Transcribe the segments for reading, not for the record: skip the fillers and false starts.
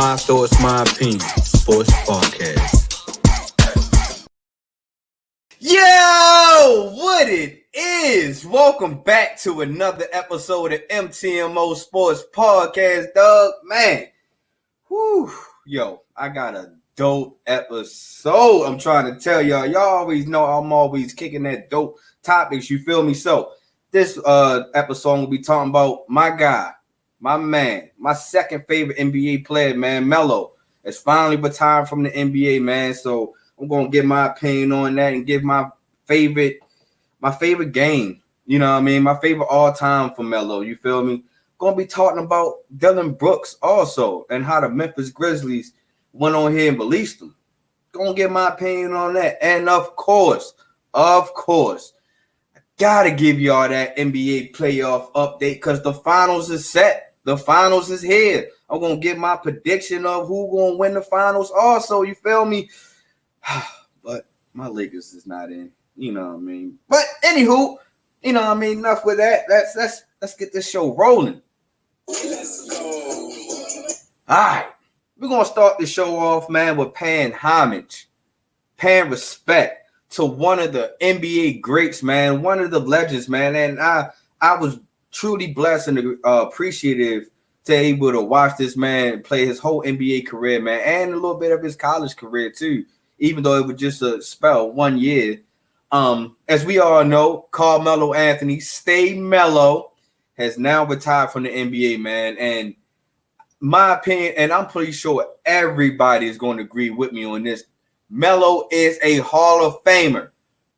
My thoughts, my opinion. Sports Podcast. Yo, what it is? Welcome back to another episode of MTMO Sports Podcast, dog. Man, whew, yo, I got a dope episode. I'm trying to tell y'all. Y'all always know I'm always kicking that dope topics. You feel me? So this episode we'll be talking about my guy, my man, my second favorite NBA player, man, Melo, is finally retired from the NBA, man. So I'm gonna give my opinion on that and give my favorite game. You know what I mean? My favorite all time for Melo. You feel me? Gonna be talking about Dillion Brooks also and how the Memphis Grizzlies went on here and released him. Gonna give my opinion on that. And of course, I gotta give y'all that NBA playoff update because the finals is set. The finals is here. I'm gonna give my prediction of who gonna win the finals also. You feel me? But my Lakers is not in. You know what I mean? But anywho, you know what I mean? Enough with that. Let's get this show rolling. Let's go. All right. We're gonna start the show off, man, with paying homage, paying respect to one of the NBA greats, man, one of the legends, man. And I was truly blessed and appreciative to able to watch this man play his whole NBA career, man, and a little bit of his college career too, even though it was just a spell 1 year. As we all know, Carmelo Anthony, stay mellow, has now retired from the NBA, man. And my opinion, and I'm pretty sure everybody is going to agree with me on this, Melo is a Hall of Famer.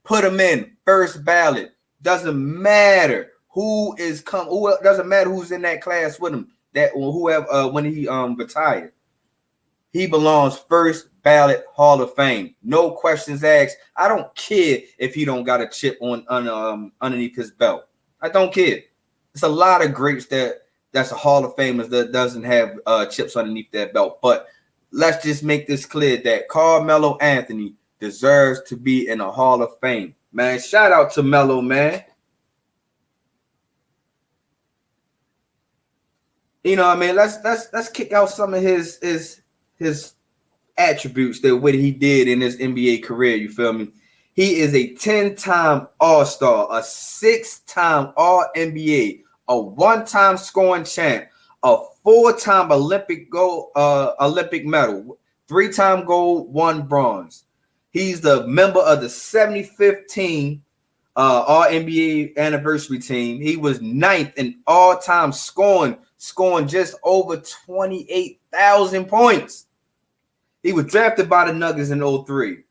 Put him in first ballot. Doesn't matter who is doesn't matter who's in that class with him. That or whoever when he retired. He belongs first ballot Hall of Fame. No questions asked. I don't care if he don't got a chip on underneath his belt. I don't care. It's a lot of greats that's a Hall of Famers that doesn't have chips underneath their belt. But let's just make this clear that Carmelo Anthony deserves to be in a Hall of Fame. Man, shout out to Melo, man. You know what I mean? Let's kick out some of his attributes that what he did in his NBA career. You feel me? He is a 10-time All-Star, a 6-time All-NBA, a 1-time scoring champ, a 4-time Olympic medal, 3-time gold, 1 bronze. He's the member of the 75th team, All-NBA anniversary team. He was 9th in all-time scoring just over 28,000 points. He was drafted by the Nuggets in 2003.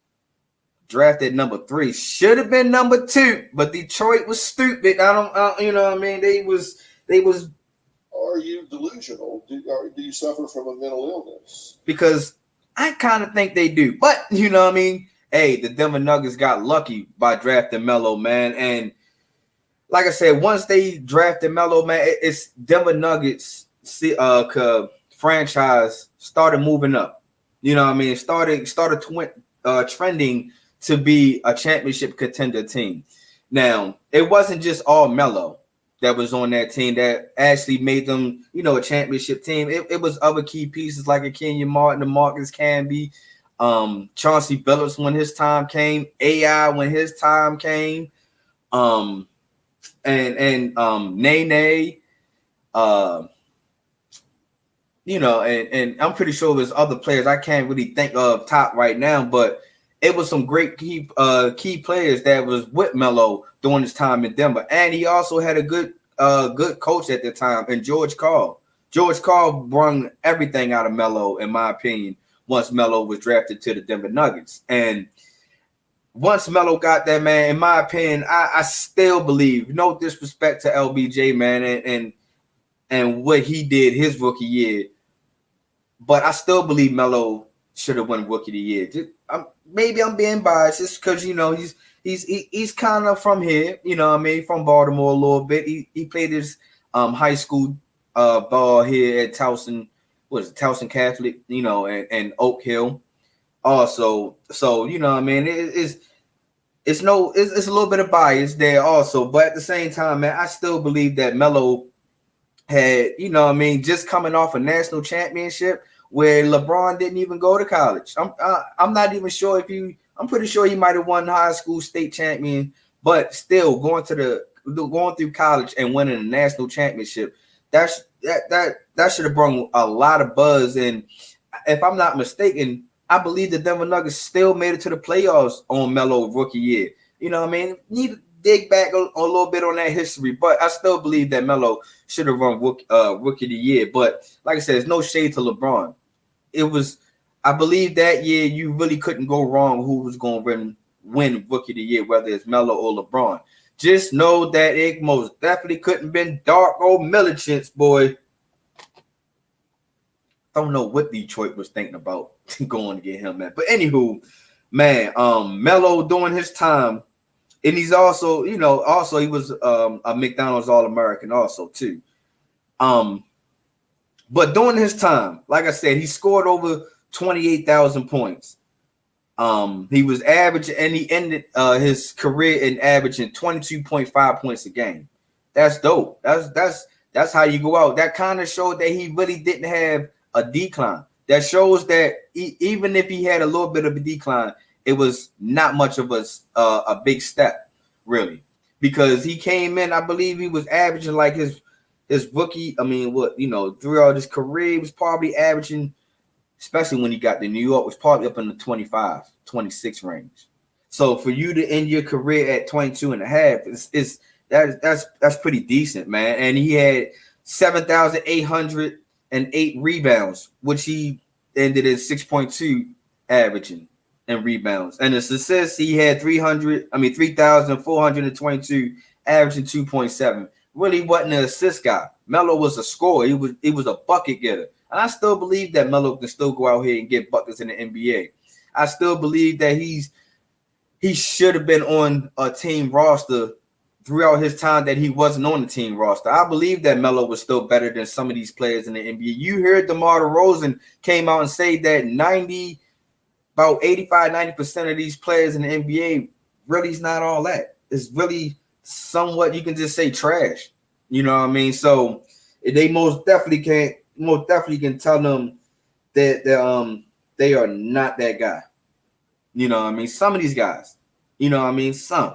Drafted number 3. Should have been number 2, but Detroit was stupid. You know what I mean? They was. Are you delusional? Do you suffer from a mental illness? Because I kind of think they do. But, you know what I mean? Hey, the Denver Nuggets got lucky by drafting Melo, man. And like I said, once they drafted Melo, man, it's Denver Nuggets franchise started moving up. You know what I mean? Started trending to be a championship contender team. Now, it wasn't just all Melo that was on that team that actually made them, you know, a championship team. It was other key pieces like a Kenyon Martin, the Marcus Camby, Chauncey Billups when his time came, AI when his time came, and Nene, you know, and I'm pretty sure there's other players I can't really think of top right now, but it was some great key players that was with Melo during his time in Denver, and he also had a good coach at the time, and George Karl. George Karl brought everything out of Melo, in my opinion, once Melo was drafted to the Denver Nuggets. And once Melo got that, man, in my opinion, I still believe, no disrespect to LBJ, man, and what he did his rookie year, but I still believe Melo should have won Rookie of the Year. Maybe I'm being biased just because, you know, he's kind of from here, you know what I mean, from Baltimore a little bit. He played his high school ball here at Towson Catholic, you know, and Oak Hill also. So, you know what I mean, it's a little bit of bias there also, but at the same time, man, I still believe that Melo had, you know what I mean, just coming off a national championship, where LeBron didn't even go to college. I'm not even sure if he. I'm pretty sure he might have won high school state champion, but still going through college and winning a national championship. That should have brought a lot of buzz. And if I'm not mistaken, I believe the Denver Nuggets still made it to the playoffs on Melo rookie year. You know what I mean? Need to dig back a little bit on that history, but I still believe that Melo should have run rookie of the year. But like I said, there's no shade to LeBron. I believe that year you really couldn't go wrong who was going to win rookie of the year, whether it's Melo or LeBron. Just know that it most definitely couldn't have been Darko Milicic, boy. Don't know what Detroit was thinking about going to get him, man. But anywho, man, Melo during his time, and he's also, he was a McDonald's All-American also too. But during his time, like I said, he scored over 28,000 points. He was averaging, and he ended his career in averaging 22.5 points a game. That's dope. That's how you go out. That kind of showed that he really didn't have a decline. That shows that even if he had a little bit of a decline, it was not much of a big step, really, because he came in. I believe he was averaging like his rookie. I mean, throughout his career, he was probably averaging, especially when he got to New York, was probably up in the 25, 26 range. So for you to end your career at 22 and a half, that's pretty decent, man. And he had 7,808 rebounds, which he ended at 6.2 averaging in rebounds. And his assists, he had 3,422 averaging 2.7. Really wasn't an assist guy. Melo was a scorer. He was a bucket getter. And I still believe that Melo can still go out here and get buckets in the NBA. I still believe that he should have been on a team roster throughout his time that he wasn't on the team roster. I believe that Melo was still better than some of these players in the NBA. You heard DeMar DeRozan came out and say that about 85-90% of these players in the NBA really is not all that. It's really somewhat, you can just say, trash. You know what I mean? So they most definitely can tell them that they are not that guy. You know what I mean? Some of these guys, you know what I mean? Some.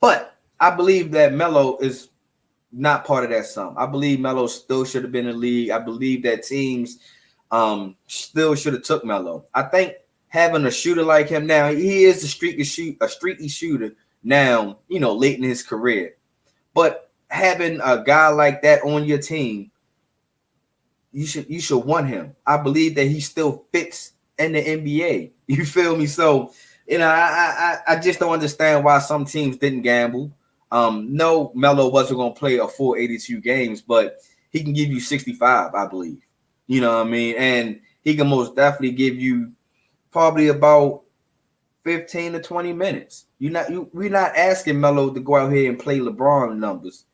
But I believe that Melo is not part of that sum. I believe Melo still should have been in the league. I believe that teams still should have took Melo. I think having a shooter like him now, he is a streaky shooter now, late in his career. But having a guy like that on your team, you should want him. I believe that he still fits in the NBA. You feel me? So, I just don't understand why some teams didn't gamble. No, Melo wasn't going to play a full 82 games, but he can give you 65, I believe. You know what I mean? And he can most definitely give you probably about 15 to 20 minutes. We're not asking Melo to go out here and play LeBron numbers.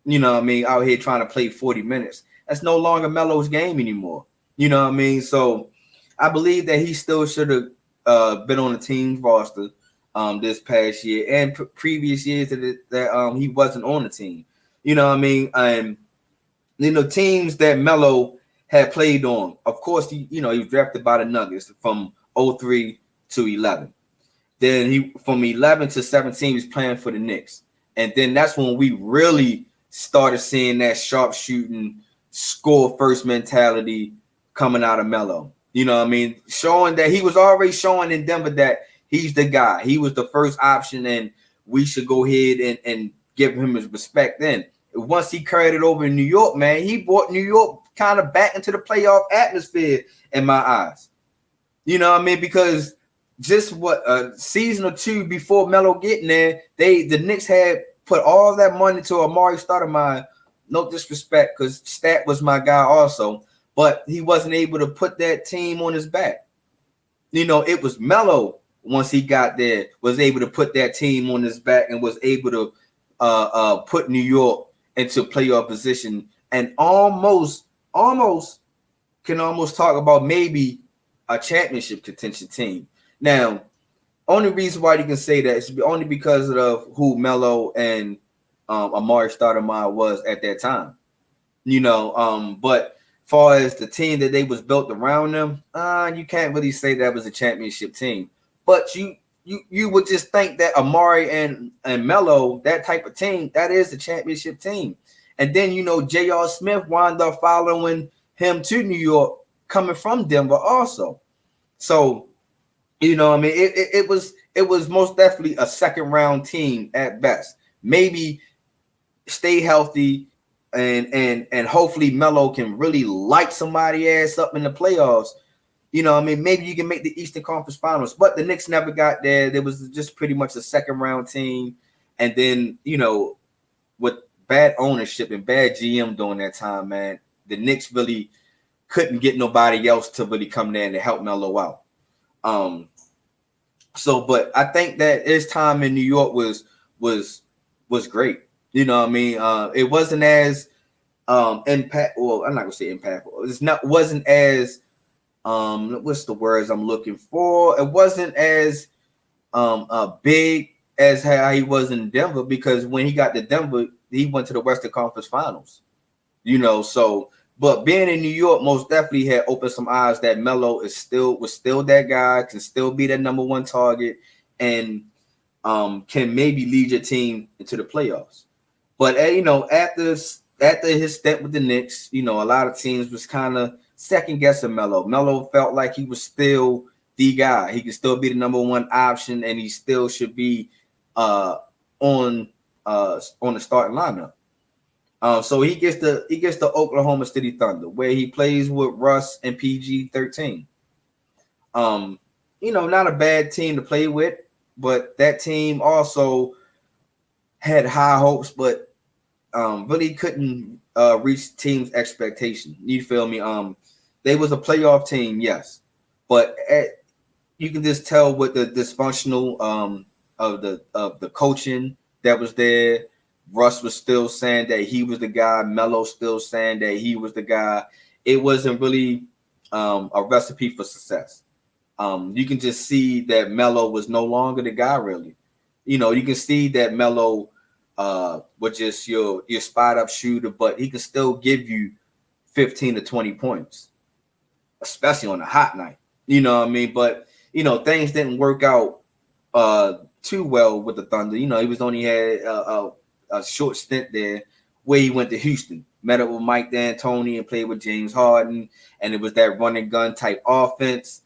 You know what I mean? Out here trying to play 40 minutes. That's no longer Melo's game anymore. You know what I mean? So I believe that he still should have been on the team's roster this past year and previous years that he wasn't on the team. You know what I mean? Teams that Melo had played on. Of course, he was drafted by the Nuggets from 03 to 11. Then from 11 to 17 he was playing for the Knicks. And then that's when we really started seeing that sharp shooting, score first mentality coming out of Melo. You know what I mean? Showing that he was already showing in Denver that he's the guy. He was the first option, and we should go ahead and give him his respect then. Once he carried it over in New York, man, he brought New York kind of back into the playoff atmosphere in my eyes. You know what I mean? Because just a season or two before Melo getting there, the Knicks had put all that money to Amari Stoudemire. No disrespect, because Stat was my guy also, but he wasn't able to put that team on his back. It was Melo, once he got there, was able to put that team on his back and was able to put New York into playoff position and almost can talk about maybe a championship contention team. Now, only reason why you can say that is only because of who Melo and Amari Stoudemire was at that time. But far as the team that they was built around them, you can't really say that was a championship team. But you would just think that Amari and Melo, that type of team, that is the championship team. And then, J.R. Smith wound up following him to New York, coming from Denver also. So, it was most definitely a second round team at best. Maybe stay healthy and hopefully Melo can really light somebody ass up in the playoffs. Maybe you can make the Eastern Conference Finals, but the Knicks never got there. There was just pretty much a second round team. And then, with bad ownership and bad GM during that time, man, the Knicks really couldn't get nobody else to really come there and to help Melo out. But I think that his time in New York was great. It wasn't as impact. Well, I'm not gonna say impactful. Wasn't as what's the words I'm looking for? It wasn't as big as how he was in Denver, because when he got to Denver, he went to the Western Conference Finals. But being in New York most definitely had opened some eyes that Melo was still that guy, can still be that number one target, and can maybe lead your team into the playoffs. But after his stint with the Knicks, a lot of teams was kind of second guessing Melo. Melo felt like he was still the guy. He could still be the number one option, and he still should be on the starting lineup. So he gets the Oklahoma City Thunder, where he plays with Russ and PG-13. Not a bad team to play with, but that team also had high hopes, but really couldn't reach team's expectation. You feel me? They was a playoff team, yes, but you can just tell with the dysfunctional of the coaching that was there. Russ was still saying that he was the guy. Melo still saying that he was the guy. It wasn't really a recipe for success. You can just see that Melo was no longer the guy, really. You can see that Melo was just your spot up shooter, but he can still give you 15 to 20 points, especially on a hot night. But things didn't work out too well with the Thunder. He was only had a short stint there where he went to Houston, met up with Mike D'Antoni and played with James Harden, and it was that run and gun type offense.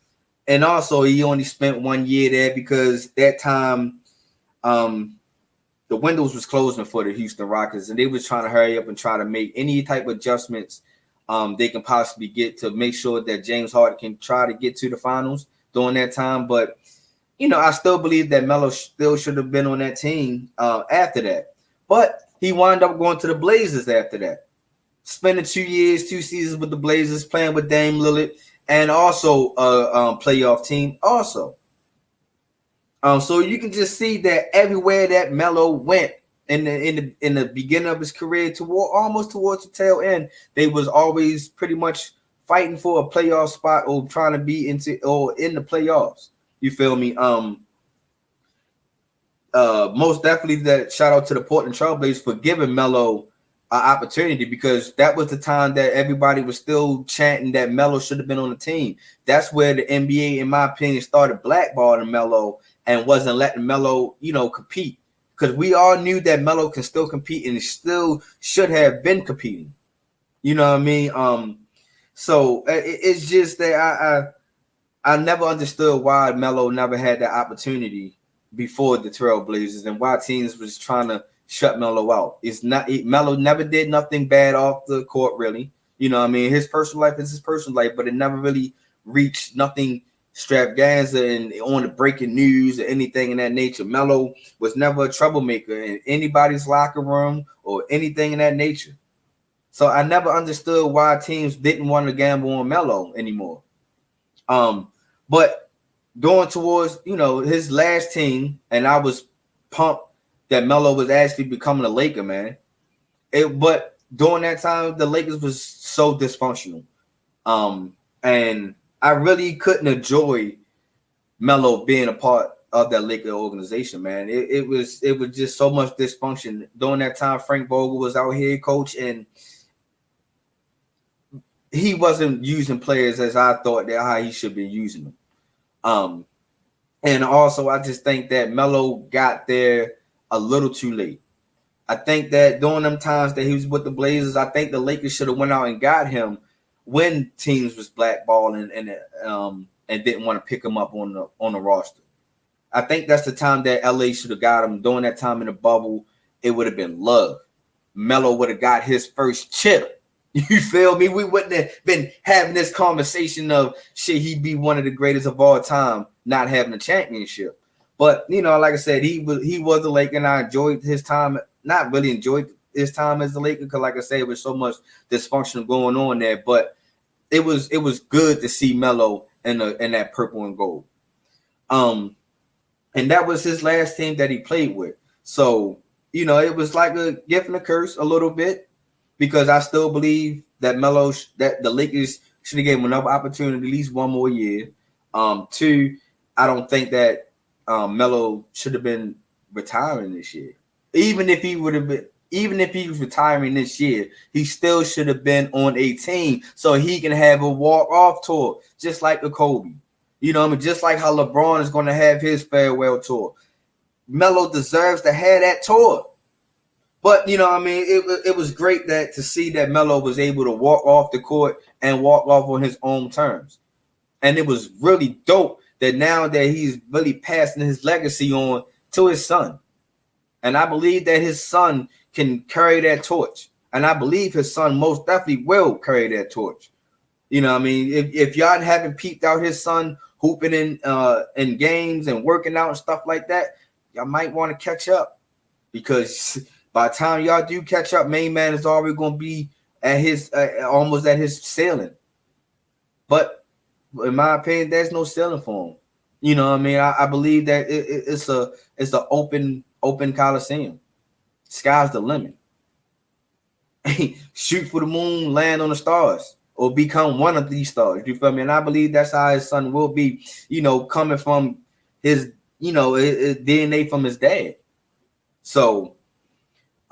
And also he only spent 1 year there because that time the windows was closing for the Houston Rockets, and they was trying to hurry up and try to make any type of adjustments they can possibly get to make sure that James Harden can try to get to the finals during that time. But I still believe that Melo still should have been on that team after that. But he wound up going to the Blazers after that, spending 2 seasons with the Blazers, playing with Dame Lillard, and also a playoff team also. So you can just see that everywhere that Melo went in the beginning of his career, almost towards the tail end, they was always pretty much fighting for a playoff spot or trying to be in the playoffs. You feel me? Most definitely that shout out to the Portland Trailblazers for giving Melo an opportunity, because that was the time that everybody was still chanting that Melo should have been on the team. That's where the NBA, in my opinion, started blackballing Melo and wasn't letting Melo, compete, because we all knew that Melo can still compete and still should have been competing. You know what I mean? So it's just that I never understood why Melo never had that opportunity before the Trailblazers, and why teams was trying to shut Melo out. Melo never did nothing bad off the court, really. His personal life is his personal life, but it never really reached nothing extravaganza and on the breaking news or anything in that nature. Melo was never a troublemaker in anybody's locker room or anything in that nature. So I never understood why teams didn't want to gamble on Melo anymore. But going towards, his last team, and I was pumped that Melo was actually becoming a Laker, man. But during that time, the Lakers was so dysfunctional. And I really couldn't enjoy Melo being a part of that Laker organization, man. It was just so much dysfunction. During that time, Frank Vogel was out here, coach, and he wasn't using players as I thought that how he should be using them. And also I just think that Melo got there a little too late. I think that during them times that he was with the Blazers, I think the Lakers should have went out and got him when teams was blackballing and didn't want to pick him up on the roster. I think that's the time that LA should have got him. During that time in the bubble, it would have been love. Melo would have got his first chip. You feel me? We wouldn't have been having this conversation of shit, he'd be one of the greatest of all time, not having a championship. But, you know, like I said, he was a Laker, and I enjoyed his time. Not really enjoyed his time as a Laker because, like I said, it was so much dysfunction going on there. But it was good to see Melo in that purple and gold. And that was his last team that he played with. So, you know, it was like a gift and a curse a little bit, because I still believe that that the Lakers should have gave him another opportunity, at least one more year. Two, I don't think that Melo should have been retiring this year. Even if he was retiring this year, he still should have been on a team so he can have a walk-off tour, just like the Kobe. You know what I mean? Just like how LeBron is going to have his farewell tour. Melo deserves to have that tour. But, you know what I mean? It was great to see that Melo was able to walk off the court and walk off on his own terms. And it was really dope that now that he's really passing his legacy on to his son. And I believe that his son can carry that torch. And I believe his son most definitely will carry that torch. You know what I mean? If y'all haven't peeped out his son hooping in games and working out and stuff like that, y'all might want to catch up. Because by the time y'all do catch up, main man is already going to be at his almost at his ceiling. But in my opinion, there's no ceiling for him. You know what I mean? I believe that it's an open coliseum. Sky's the limit. Shoot for the moon, land on the stars, or become one of these stars. You feel me? And I believe that's how his son will be, you know, coming from his, you know, his DNA from his dad. So,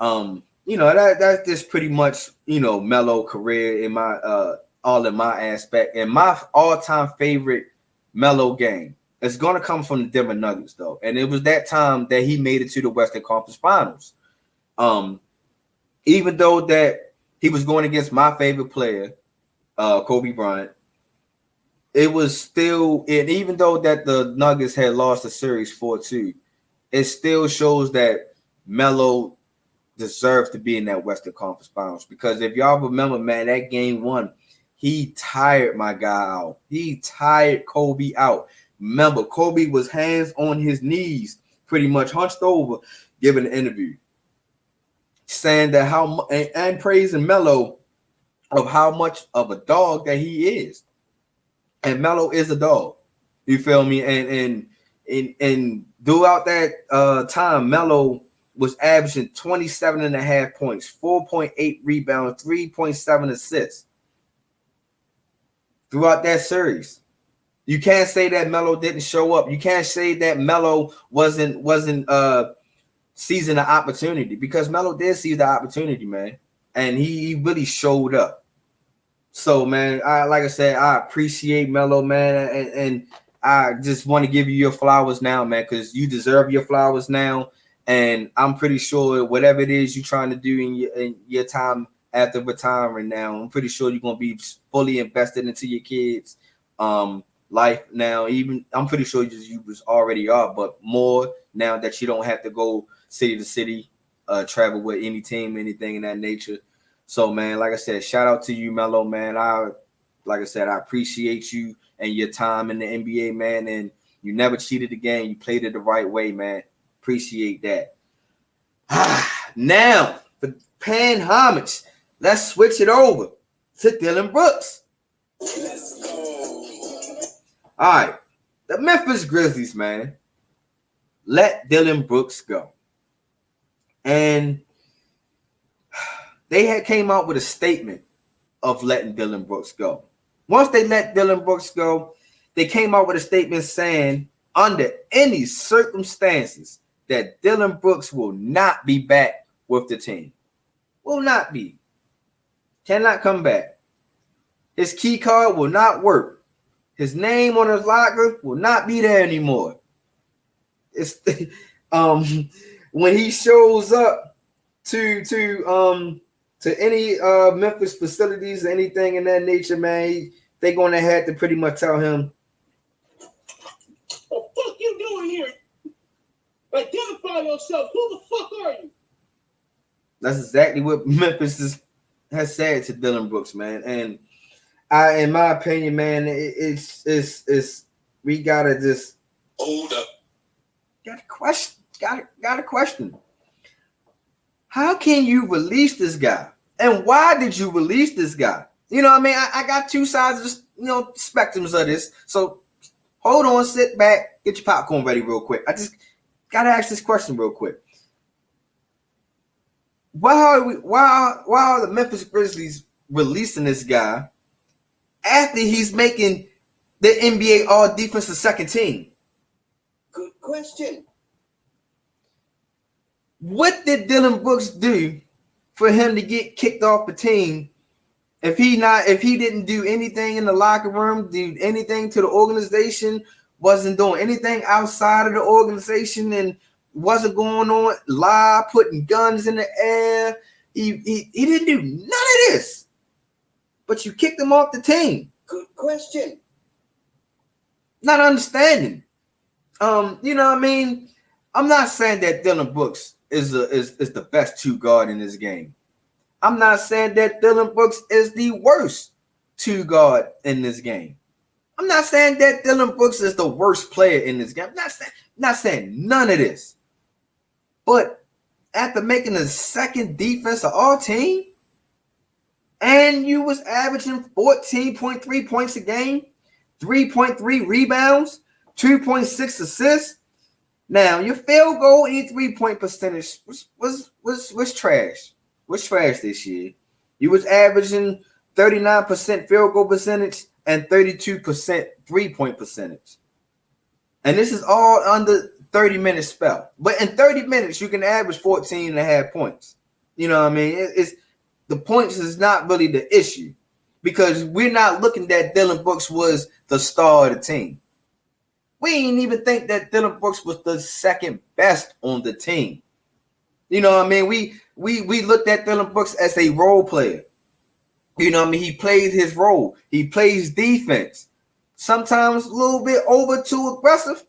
you know, that's just pretty much, you know, Melo career in my all in my aspect. And my all-time favorite Melo game is going to come from the Denver Nuggets, though. And it was that time that he made it to the Western Conference Finals. Even though that he was going against my favorite player, Kobe Bryant, it was still, and even though that the Nuggets had lost the series 4-2, it still shows that Melo deserves to be in that Western Conference Finals. Because if y'all remember, man, that game one, he tired my guy out. He tired Kobe out. Remember, Kobe was hands on his knees, pretty much hunched over, giving an interview, saying that and praising Melo of how much of a dog that he is. And Melo is a dog. You feel me? And throughout that time, Melo was averaging 27.5 points, 4.8 rebounds, 3.7 assists throughout that series. You can't say that Melo didn't show up. You can't say that Melo wasn't seizing the opportunity, because Melo did seize the opportunity, man, and he really showed up. So, man, like I said, I appreciate Melo, man, and I just want to give you your flowers now, man, because you deserve your flowers now. And I'm pretty sure whatever it is you're trying to do in your time after retiring now, I'm pretty sure you're going to be fully invested into your kids' life now. Even I'm pretty sure you already are, but more now that you don't have to go city to city, travel with any team, anything in that nature. So, man, like I said, shout out to you, Melo, man. Like I said, I appreciate you and your time in the NBA, man. And you never cheated the game. You played it the right way, man. Appreciate that. Now, for paying homage, let's switch it over to Dillion Brooks. Let's go. All right. The Memphis Grizzlies, man, let Dillion Brooks go. And they had came out with a statement of letting Dillion Brooks go. Once they let Dillion Brooks go, they came out with a statement saying, under any circumstances, that Dillion Brooks will not be back with the team. Will not be. Cannot come back. His key card will not work. His name on his locker will not be there anymore. It's when he shows up to any Memphis facilities or anything in that nature, man, they're gonna have to pretty much tell him, "What the fuck you doing here? Identify yourself. Who the fuck are you?" That's exactly what Memphis has said to Dillion Brooks, man. And in my opinion, man, it's we gotta just Hold up. got a question. How can you release this guy? And why did you release this guy? You know what I mean? I got two sides of spectrums of this. So hold on, sit back, get your popcorn ready real quick. I just gotta ask this question real quick. Why are the Memphis Grizzlies releasing this guy after he's making the NBA all defensive second team? Good question. What did Dillion Brooks do for him to get kicked off the team if he didn't do anything in the locker room, do anything to the organization, wasn't doing anything outside of the organization, and wasn't going on live, putting guns in the air? He didn't do none of this, but you kicked him off the team. Good question. Not understanding. You know what I mean? I'm not saying that Dillion Brooks is the best two guard in this game. I'm not saying that Dillion Brooks is the worst two guard in this game. I'm not saying that Dillion Brooks is the worst player in this game. I'm not saying none of this. But after making the second defense of all team, and you was averaging 14.3 points a game, 3.3 rebounds, 2.6 assists. Now your field goal and 3-point percentage was trash. Was trash this year. You was averaging 39% field goal percentage and 32% 3-point percentage. And this is all under 30-minute spell. But in 30 minutes, you can average 14.5 points. You know what I mean? It's the points is not really the issue, because we're not looking that Dillion Brooks was the star of the team. We didn't even think that Dillion Brooks was the second best on the team. You know what I mean? We looked at Dillion Brooks as a role player. You know what I mean? He plays his role. He plays defense. Sometimes a little bit over too aggressive,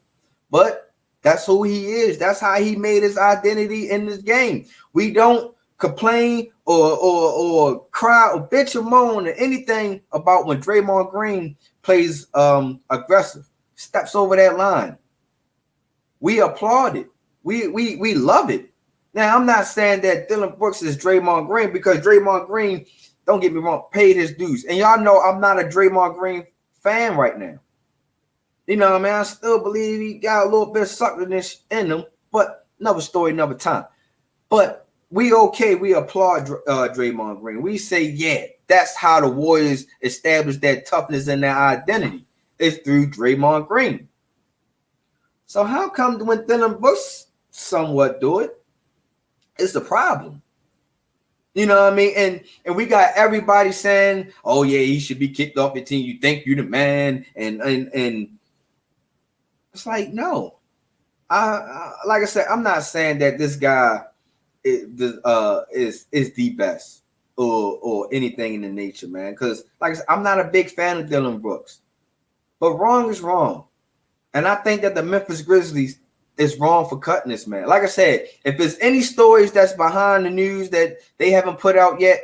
but that's who he is. That's how he made his identity in this game. We don't complain or cry or bitch or moan or anything about when Draymond Green plays aggressive, steps over that line. We applaud it. We love it. Now, I'm not saying that Dillion Brooks is Draymond Green, because Draymond Green, don't get me wrong, paid his dues. And y'all know I'm not a Draymond Green fan right now. You know what I mean? I still believe he got a little bit of suckerness in him, but another story, another time. But we applaud Draymond Green. We say, yeah, that's how the Warriors established that toughness and their identity. It's through Draymond Green. So how come when Dillion Brooks somewhat do it, it's a problem? You know what I mean? And we got everybody saying, oh yeah, he should be kicked off the team. You think you the man, and it's like, no. Like I said, I'm not saying that this guy is the best or anything in the nature, man. Because like I said, I'm not a big fan of Dillion Brooks. But wrong is wrong. And I think that the Memphis Grizzlies is wrong for cutting this man. Like I said, if there's any stories that's behind the news that they haven't put out yet,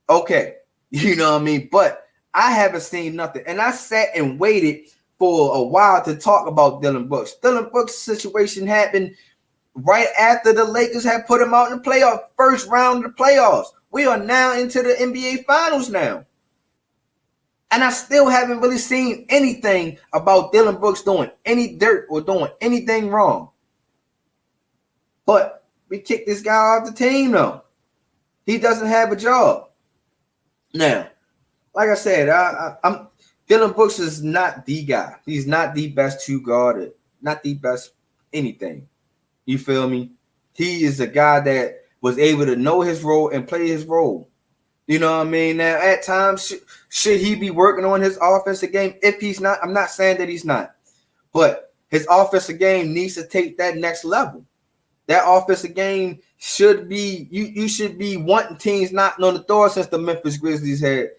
okay. You know what I mean? But I haven't seen nothing. And I sat and waited for a while to talk about Dillion Brooks. Dillion Brooks' situation happened right after the Lakers had put him out in the playoff, first round of the playoffs. We are now into the NBA Finals now. And I still haven't really seen anything about Dillion Brooks doing any dirt or doing anything wrong. But we kicked this guy off the team, though. He doesn't have a job. Now, like I said, Dillion Brooks is not the guy. He's not the best two guard, not the best anything. You feel me? He is a guy that was able to know his role and play his role. You know what I mean? Now, at times, should he be working on his offensive game? If he's not, I'm not saying that he's not, but his offensive game needs to take that next level. That offensive game should be you should be wanting teams knocking on the door since the Memphis Grizzlies had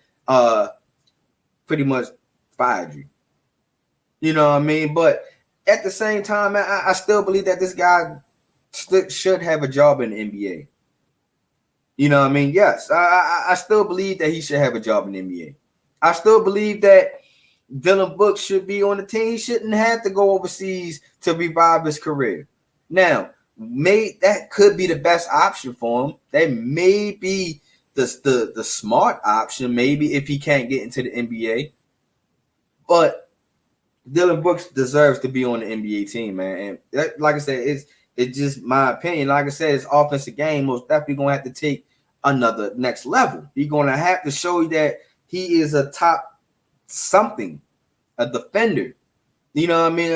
pretty much fired you. You know what I mean? But at the same time, man, I still believe that this guy should have a job in the NBA. You know what I mean? Yes, I still believe that he should have a job in the NBA. I still believe that Dillion Brooks should be on the team. He shouldn't have to go overseas to revive his career. Now, that could be the best option for him. That may be the smart option, maybe if he can't get into the NBA. But Dillion Brooks deserves to be on the NBA team, man. And that, like I said, it's just my opinion. Like I said, his offensive game most definitely gonna have to take another next level. He's gonna have to show you that he is a top something, a defender. You know what I mean?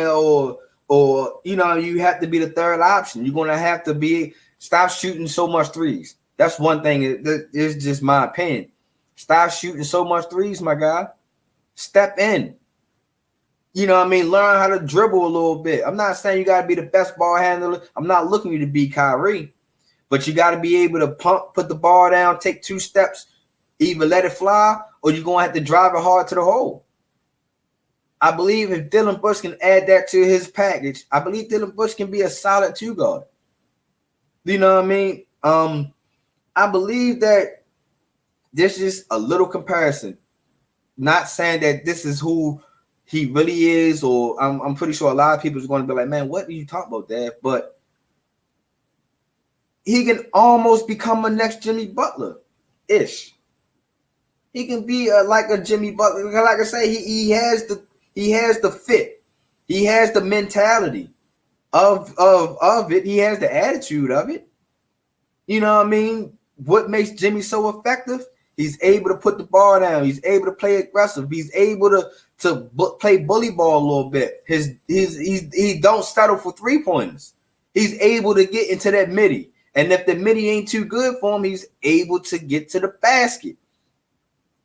Or you know, you have to be the third option. You're gonna have to stop shooting so much threes. That's one thing. It's just my opinion. Stop shooting so much threes, my guy. Step in. You know what I mean? Learn how to dribble a little bit. I'm not saying you got to be the best ball handler. I'm not looking you to be Kyrie. But you got to be able to put the ball down, take 2 steps, either let it fly, or you're going to have to drive it hard to the hole. I believe if Dillion Brooks can add that to his package, I believe Dillion Brooks can be a solid 2 guard. You know what I mean? I believe that this is a little comparison. Not saying that this is who he really is, or I'm pretty sure a lot of people are going to be like, man, what are you talking about, Dad? But he can almost become a next Jimmy Butler-ish. He can be like a Jimmy Butler. Like I say, he has the fit. He has the mentality of it. He has the attitude of it. You know what I mean? What makes Jimmy so effective? He's able to put the ball down. He's able to play aggressive. He's able to play bully ball a little bit. He don't settle for 3-pointers. He's able to get into that midi. And if the midi ain't too good for him, he's able to get to the basket.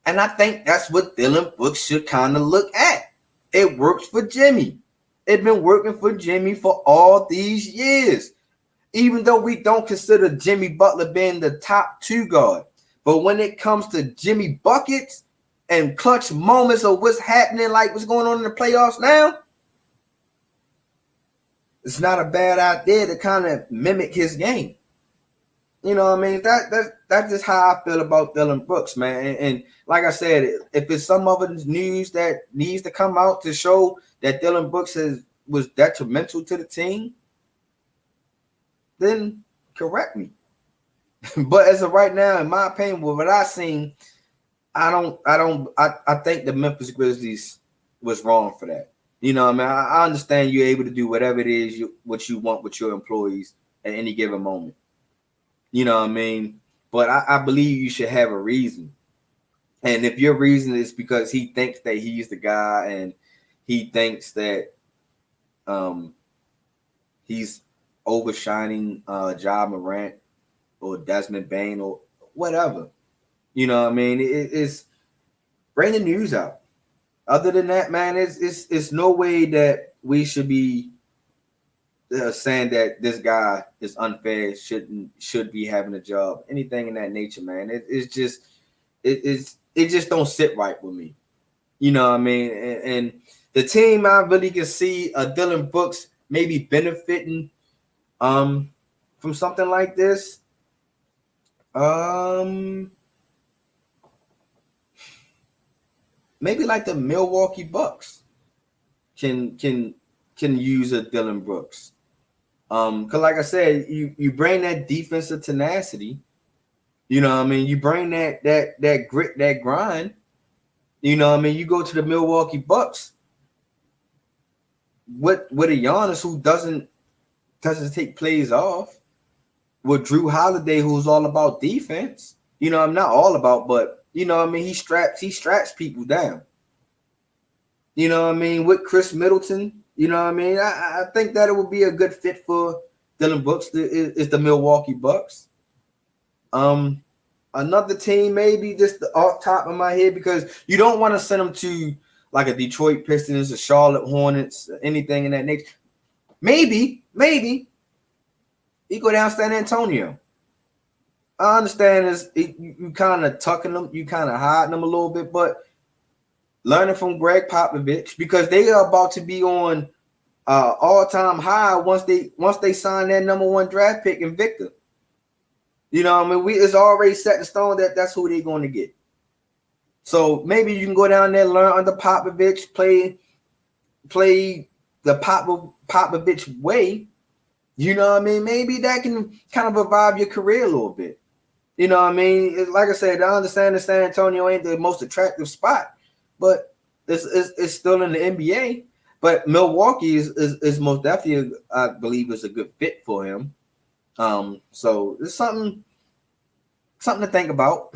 And I think that's what Dillion Brooks should kind of look at. It works for Jimmy. It's been working for Jimmy for all these years. Even though we don't consider Jimmy Butler being the top 2 guard. But when it comes to Jimmy buckets and clutch moments of what's happening, like what's going on in the playoffs now, it's not a bad idea to kind of mimic his game. You know what I mean? That's just how I feel about Dillion Brooks, man. And like I said, if it's some other news that needs to come out to show that Dillion Brooks was detrimental to the team, then correct me. But as of right now, in my opinion, with what I've seen, I think the Memphis Grizzlies was wrong for that. You know what I mean? I understand you're able to do whatever it is what you want with your employees at any given moment. You know what I mean? But I believe you should have a reason. And if your reason is because he thinks that he's the guy and he thinks that he's overshining Ja Morant or Desmond Bain or whatever, you know what I mean? It's bring the news out. Other than that, man, it's no way that we should be saying that this guy is unfair, should be having a job, anything in that nature, man. It just don't sit right with me. You know what I mean? And the team, I really can see Dillion Brooks maybe benefiting from something like this. Maybe like the Milwaukee Bucks can use a Dillion Brooks. Because like I said, you bring that defensive tenacity, you know what I mean? You bring that grit, that grind, you know what I mean? You go to the Milwaukee Bucks with a Giannis who doesn't take plays off, with Drew Holiday, who's all about defense. You know, I'm not all about, but you know what I mean? He straps people down. You know what I mean? With Chris Middleton, you know what I mean? I think that it would be a good fit for Dillion Brooks. Is the Milwaukee Bucks. another team, maybe just off top of my head, because you don't want to send him to like a Detroit Pistons, a Charlotte Hornets, anything in that nature. Maybe he go down San Antonio. I understand you kind of tucking them, you kind of hiding them a little bit, but learning from Greg Popovich, because they are about to be on all-time high once they sign that number 1 draft pick in Victor. You know what I mean? It's already set in stone that that's who they're going to get. So maybe you can go down there, learn under Popovich, play the Popovich way. You know what I mean? Maybe that can kind of revive your career a little bit. You know what I mean? Like I said, I understand that San Antonio ain't the most attractive spot, but it's still in the NBA. But Milwaukee is most definitely, I believe, is a good fit for him. So it's something to think about.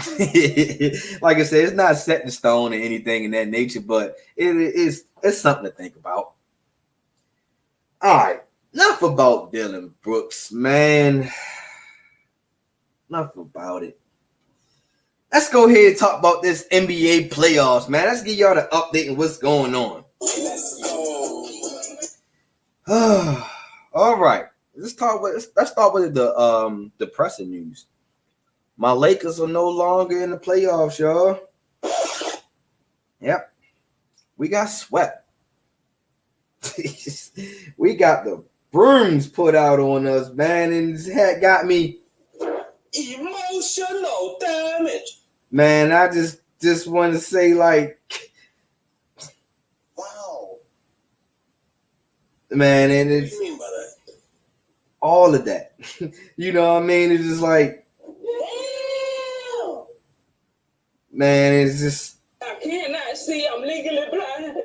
Like I said, it's not set in stone or anything in that nature, but it's something to think about. All right, enough about Dillion Brooks, man. Enough about it. Let's go ahead and talk about this NBA playoffs, man. Let's give y'all the update on what's going on. Let's go. All right. Let's start with the depressing news. My Lakers are no longer in the playoffs, y'all. Yep. We got swept. We got the brooms put out on us, man, and it had got me Emotional damage. Man, I just want to say, like, Wow. Man, and What it's do you mean by that? all of that. You know what I mean? It's just like, Damn. man, it's just I cannot see. I'm legally blind.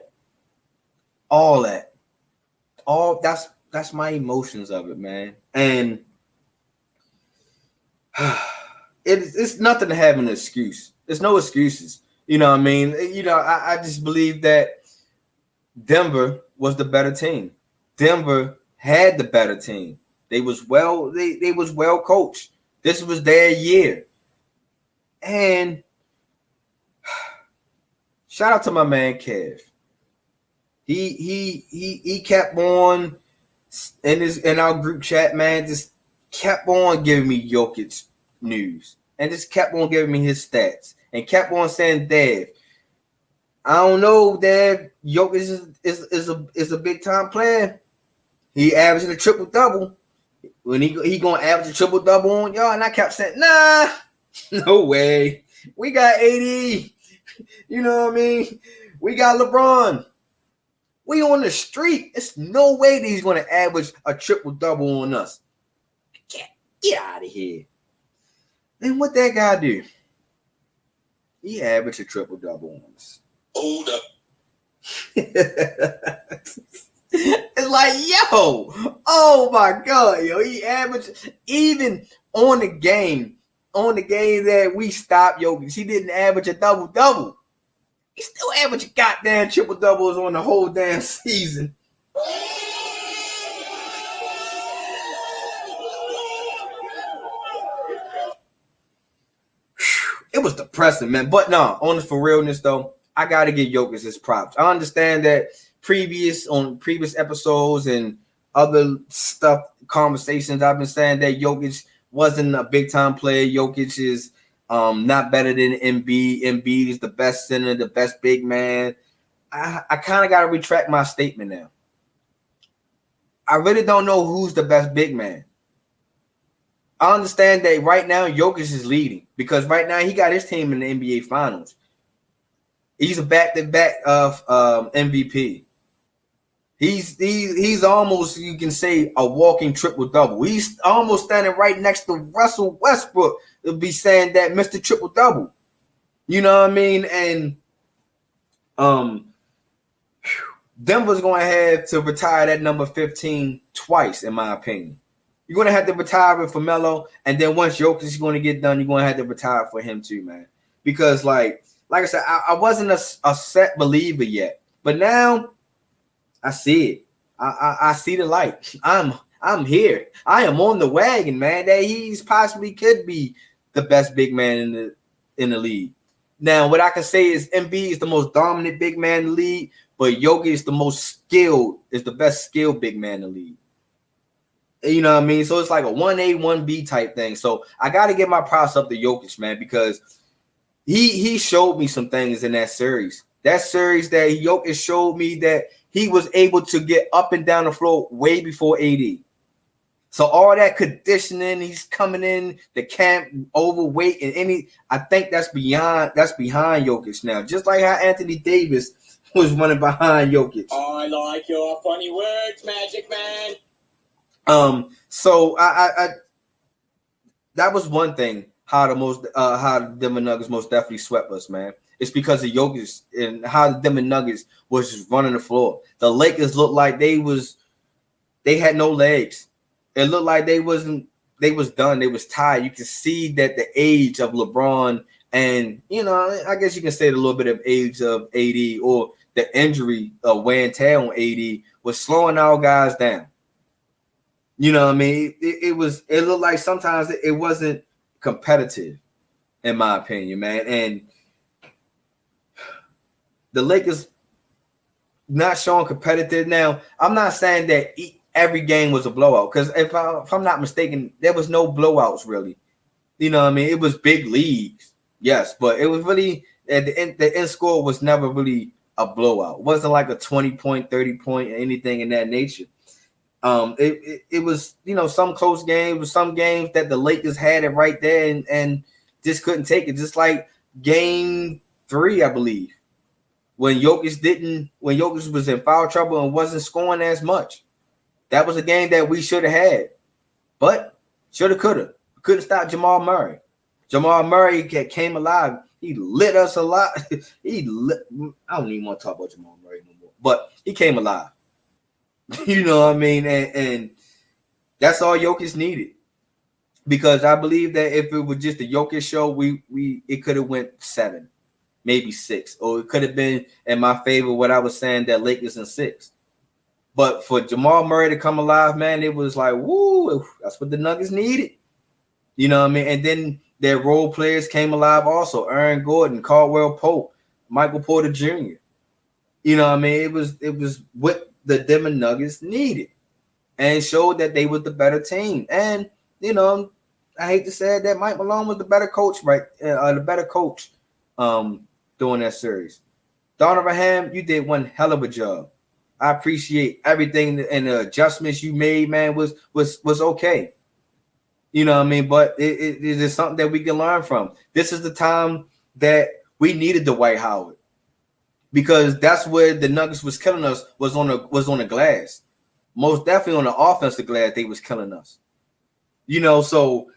all that. That's my emotions of it, man. And it's nothing to have an excuse. There's no excuses. You know what I mean? You know, I just believe that Denver was the better team. Denver had the better team. They was well coached. This was their year. And shout out to my man Kev. He kept on in our group chat, man, just kept on giving me Jokic news and just kept on giving me his stats and kept on saying, Dave, I don't know, Dave, Jokic is a big time player. He averaging a triple double. When he gonna average a triple double on y'all, and I kept saying, nah, no way. We got 80. You know what I mean? We got LeBron. We on the street. It's no way that he's gonna average a triple double on us. Get out of here. Then what that guy do? He averaged a triple double on us. Hold up. It's like, yo, oh my God, yo, he averaged even on the game that we stopped Jokic. He didn't average a double-double. He still averaged goddamn triple-doubles on the whole damn season. It was depressing, man. But no, on the for realness though, I gotta give Jokic his props. I understand that previous episodes and other stuff, conversations, I've been saying that Jokic wasn't a big time player. Jokic is not better than Embiid. Embiid is the best center, the best big man. I kind of got to retract my statement now. I really don't know who's the best big man. I understand that right now Jokic is leading because right now he got his team in the NBA Finals. He's a back-to-back of MVP. He's almost, you can say, a walking triple-double. He's almost standing right next to Russell Westbrook to be saying that Mr. Triple-Double. You know what I mean? And Denver's going to have to retire that number 15 twice, in my opinion. You're going to have to retire it for Melo, and then once Jokic is going to get done, you're going to have to retire for him too, man. Because, like I said, I wasn't a set believer yet, but now I see it. I see the light. I'm here. I am on the wagon, man. That he's possibly could be the best big man in the league. Now, what I can say is Embiid is the most dominant big man in the league, but Jokic is the best skilled big man in the league. You know what I mean? So it's like a 1A, 1B type thing. So I got to give my props up to Jokic, man, because he showed me some things in that series. That series that Jokic showed me that he was able to get up and down the floor way before AD. So all that conditioning, he's coming in the camp overweight and I think that's behind Jokic now. Just like how Anthony Davis was running behind Jokic. I like your funny words, Magic Man. So I that was one thing how the Denver Nuggets most definitely swept us, man. It's because of Jokic and how the Denver Nuggets was just running the floor. The Lakers looked like they had no legs. It looked like they was done. They was tired. You can see that the age of LeBron and, I guess you can say a little bit of age of AD or the injury of wear and tear on AD was slowing our guys down. You know what I mean? It looked like sometimes it wasn't competitive, in my opinion, man. And the Lakers not showing competitive. Now, I'm not saying that every game was a blowout, because if I'm not mistaken, there was no blowouts really. You know what I mean? It was big leagues, yes, but it was really the end score was never really a blowout. It wasn't like a 20-point, 30-point, anything in that nature. It was, some close games, some games that the Lakers had it right there and just couldn't take it. Just like game 3, I believe, when Jokic was in foul trouble and wasn't scoring as much. That was a game that we should have had, but shoulda, coulda. Couldn't stop Jamal Murray. Jamal Murray came alive. He lit us a lot. I don't even want to talk about Jamal Murray no more, but he came alive. You know what I mean? And that's all Jokic needed. Because I believe that if it was just a Jokic show, it could have went 7, maybe 6. Or it could have been in my favor what I was saying, that Lakers in 6. But for Jamal Murray to come alive, man, it was like, woo, that's what the Nuggets needed. You know what I mean? And then their role players came alive also. Aaron Gordon, Caldwell Pope, Michael Porter Jr. You know what I mean? It was what the Denver Nuggets needed and showed that they was the better team. And, I hate to say that Mike Malone was the better coach, right? The better coach during that series. Donovan Ham, you did one hell of a job. I appreciate everything and the adjustments you made, man, was okay. You know what I mean? But it is something that we can learn from. This is the time that we needed Dwight Howard, because that's where the Nuggets was killing us, was on the glass. Most definitely on the offensive glass, they was killing us. So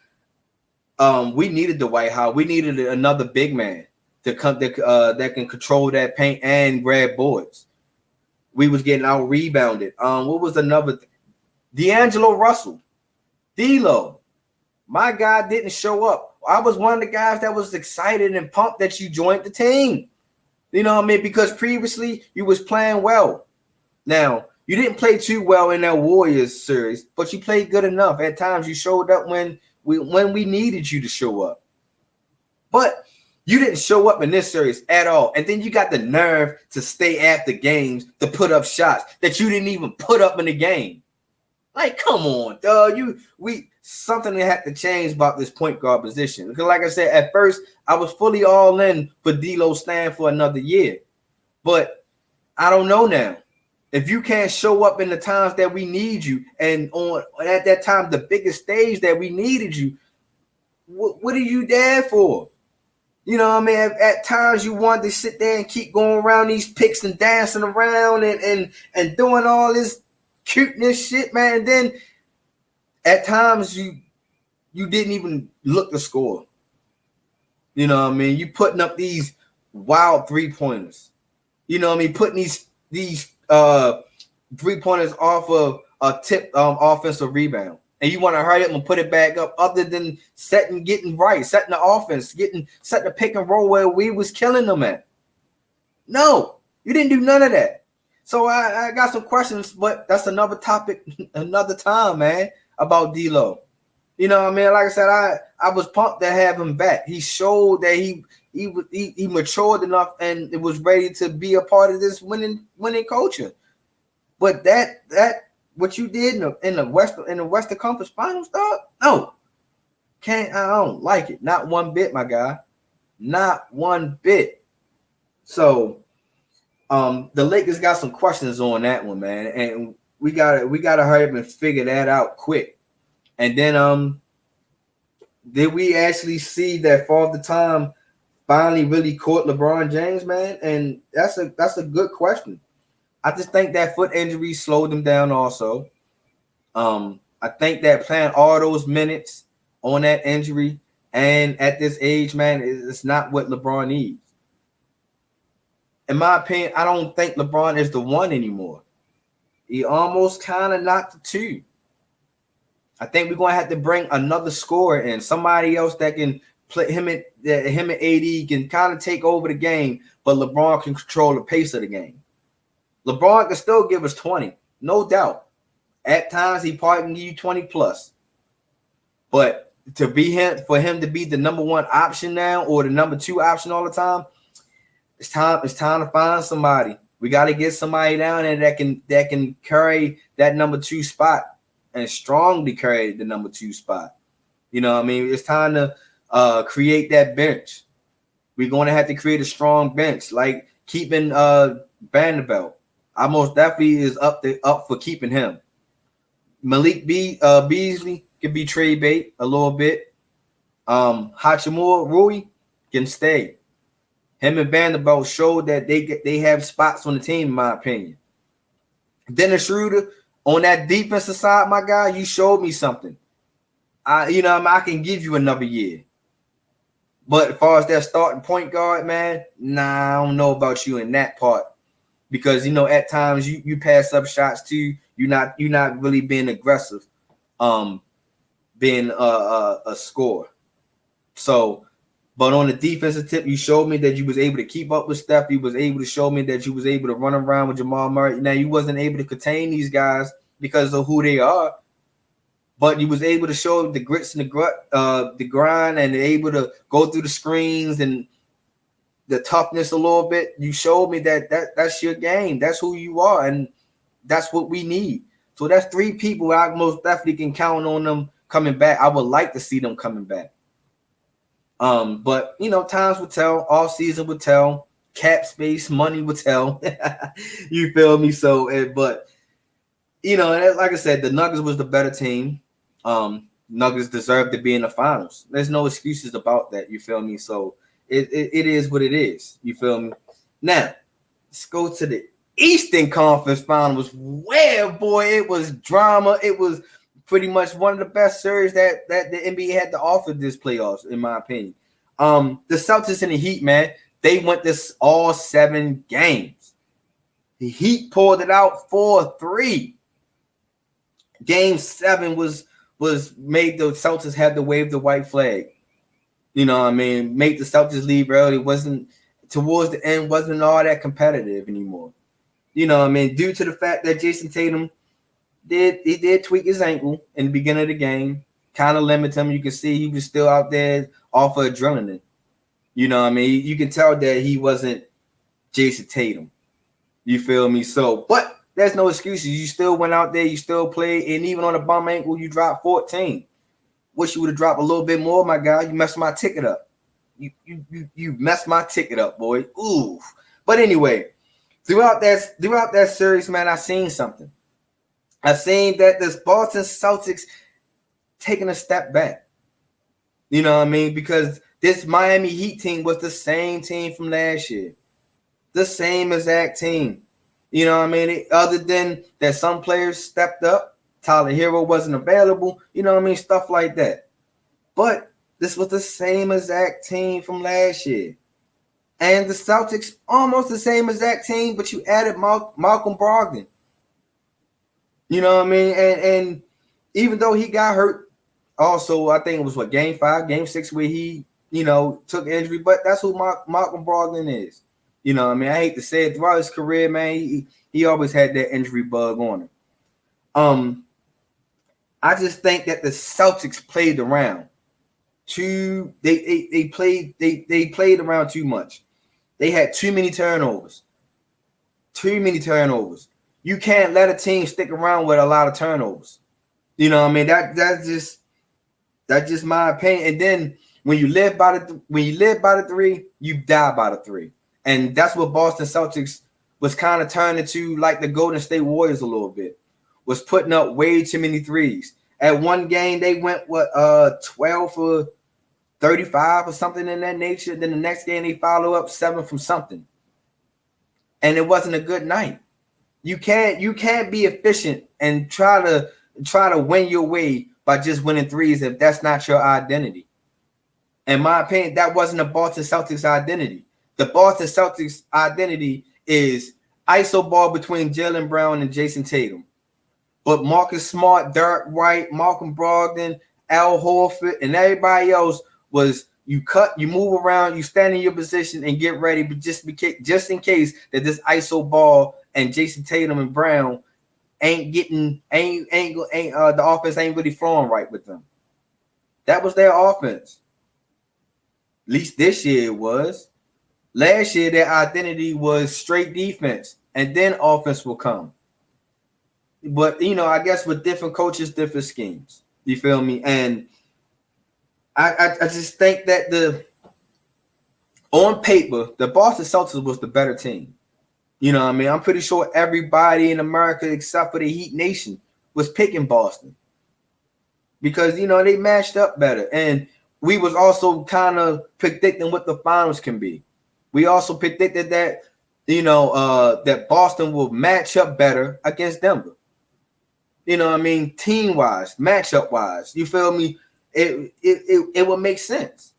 we needed Dwight Howard. We needed another big man to come that can control that paint and grab boards. We was getting out rebounded. What was another? D'Angelo Russell, D'Lo. My guy didn't show up. I was one of the guys that was excited and pumped that you joined the team. You know what I mean? Because previously you was playing well. Now, you didn't play too well in that Warriors series, but you played good enough. At times you showed up when we needed you to show up. But you didn't show up in this series at all. And then you got the nerve to stay after games to put up shots that you didn't even put up in the game. Like, come on, dog. Something that had to change about this point guard position. Because like I said, at first, I was fully all in for D'Lo staying for another year. But I don't know now. If you can't show up in the times that we need you, and at that time, the biggest stage that we needed you, what are you there for? You know what I mean? At times you wanted to sit there and keep going around these picks and dancing around and doing all this cuteness shit, man. And then at times you didn't even look to score. You know what I mean? You putting up these wild 3-pointers. You know what I mean? Putting these 3-pointers off of a tip offensive rebound. And you want to hurry up and put it back up, other than setting the offense, setting the pick and roll where we was killing them at. No, you didn't do none of that. So I got some questions, but that's another topic, another time, man, about D'Lo. You know what I mean? Like I said, I was pumped to have him back. He showed that he matured enough and it was ready to be a part of this winning culture. But that what you did in the Western Conference Finals, dog? No, I don't like it. Not one bit, my guy. Not one bit. So, the Lakers got some questions on that one, man, and we gotta hurry up and figure that out quick. And then, did we actually see that Father Time finally really caught LeBron James, man? And that's a good question. I just think that foot injury slowed him down also. I think that playing all those minutes on that injury and at this age, man, it's not what LeBron needs. In my opinion, I don't think LeBron is the one anymore. He almost kind of knocked the two. I think we're going to have to bring another scorer in, somebody else that can play him and AD can kind of take over the game, but LeBron can control the pace of the game. LeBron can still give us 20, no doubt. At times, he probably can give you 20 plus. But for him to be the number one option now or the number two option all the time, it's time to find somebody. We got to get somebody down there that can carry that number two spot and strongly carry the number two spot. You know what I mean? It's time to create that bench. We're going to have to create a strong bench, like keeping Vanderbilt. I most definitely is up for keeping him. Malik Beasley can be trade bait a little bit. Hachimura Rui can stay. Him and Vanderbilt showed that they have spots on the team, in my opinion. Dennis Schroeder on that defensive side, my guy, you showed me something. I can give you another year. But as far as that starting point guard, man, nah, I don't know about you in that part. Because at times you pass up shots too. You're not really being aggressive, being a scorer. So, but on the defensive tip, you showed me that you was able to keep up with Steph. You was able to show me that you was able to run around with Jamal Murray. Now you wasn't able to contain these guys because of who they are, but you was able to show the grits and the grind, and able to go through the screens and the toughness a little bit. You showed me that's your game. That's who you are, and that's what we need. So that's three people I most definitely can count on them coming back. I would like to see them coming back. But times will tell. Off season will tell. Cap space, money will tell. You feel me? So, but like I said, the Nuggets was the better team. Nuggets deserve to be in the finals. There's no excuses about that. You feel me? So it is what it is. You feel me? Now let's go to the Eastern Conference Finals, where boy, it was drama. It was pretty much one of the best series that the NBA had to offer this playoffs, in my opinion. The Celtics and the Heat, man, they went this all 7 games. The Heat pulled it out 4-3. Game 7 was made the Celtics had to wave the white flag. You know what I mean? Made the Celtics leave early. Wasn't towards the end, wasn't all that competitive anymore. You know what I mean? Due to the fact that Jason Tatum did tweak his ankle in the beginning of the game, kind of limit him. You can see he was still out there off of adrenaline. You know what I mean? You can tell that he wasn't Jason Tatum. You feel me? So, but there's no excuses. You still went out there, you still played, and even on a bum ankle, you dropped 14. Wish you would have dropped a little bit more, my guy. You messed my ticket up. You messed my ticket up, boy. Ooh. But anyway, throughout that series, man, I seen something. I seen that this Boston Celtics taking a step back. You know what I mean? Because this Miami Heat team was the same team from last year. The same exact team. You know what I mean? Other than that some players stepped up. Tyler Hero wasn't available. You know what I mean? Stuff like that. But this was the same exact team from last year. And the Celtics, almost the same exact team, but you added Malcolm Brogdon. You know what I mean? And even though he got hurt, also, I think it was game 5, game 6, where he, took injury, but that's who Malcolm Brogdon is. You know what I mean? I hate to say it, throughout his career, man, he always had that injury bug on him. I just think that the Celtics played around they played around too much. They had too many turnovers. Too many turnovers. You can't let a team stick around with a lot of turnovers. You know what I mean? That's just my opinion. And then when you live by the three, you die by the three. And that's what Boston Celtics was kind of turning to like the Golden State Warriors a little bit. Was putting up way too many threes. At one game, they went 12 for 35 or something in that nature. Then the next game, they follow up 7 from something. And it wasn't a good night. You can't be efficient and try to win your way by just winning threes if that's not your identity. In my opinion, that wasn't the Boston Celtics identity. The Boston Celtics identity is iso ball between Jaylen Brown and Jason Tatum. But Marcus Smart, Derek White, Malcolm Brogdon, Al Horford, and everybody else was you cut, you move around, you stand in your position and get ready, but just in case that this iso ball and Jason Tatum and Brown the offense ain't really flowing right with them. That was their offense. At least this year it was. Last year their identity was straight defense, and then offense will come. But I guess with different coaches, different schemes. You feel me? And I just think that on paper, the Boston Celtics was the better team. You know what I mean? I'm pretty sure everybody in America except for the Heat Nation was picking Boston. Because, they matched up better. And we was also kind of predicting what the finals can be. We also predicted that, that Boston will match up better against Denver. You know what I mean? Team-wise, matchup-wise. You feel me? It would make sense.